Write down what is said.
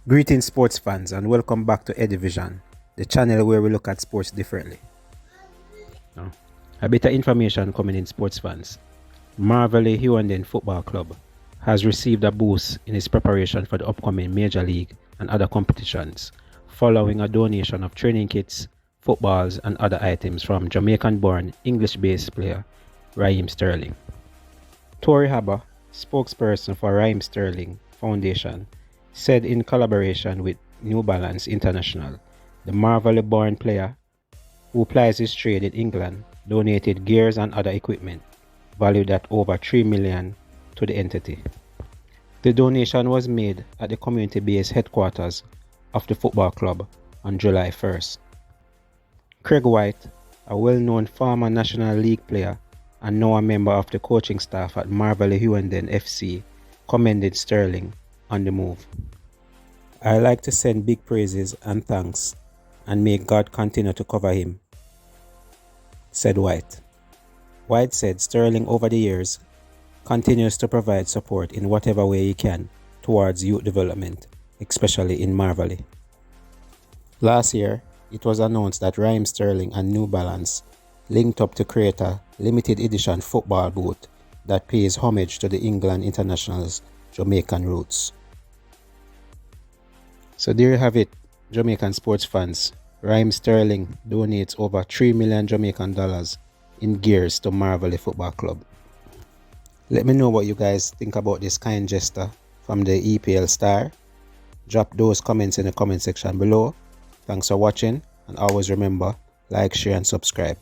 Greetings sports fans and welcome back to Eddy Vision, the channel where we look at sports differently. Now, a bit of information coming in sports fans. Maverley Football Club has received a boost in its preparation for the upcoming Major League and other competitions following a donation of training kits, footballs and other items from Jamaican-born English-based player Raheem Sterling. Tori Haber, spokesperson for Raheem Sterling Foundation, said in collaboration with New Balance International, the Maverley-born player, who plies his trade in England, donated gears and other equipment valued at over $3 million to the entity. The donation was made at the community-based headquarters of the football club on July 1st. Craig White, a well-known former National League player and now a member of the coaching staff at Maverley FC, commended Sterling on the move. "I like to send big praises and thanks, and may God continue to cover him," said White. White said Sterling over the years continues to provide support in whatever way he can towards youth development, especially in Maverley. Last year, it was announced that Raheem Sterling and New Balance linked up to create a limited edition football boot that pays homage to the England international's Jamaican roots. So there you have it, Jamaican sports fans. Raheem Sterling donates over $3 million Jamaican dollars in gears to Maverley Football Club. Let me know what you guys think about this kind gesture from the EPL star. Drop those comments in the comment section below. Thanks for watching, and always remember, like, share and subscribe.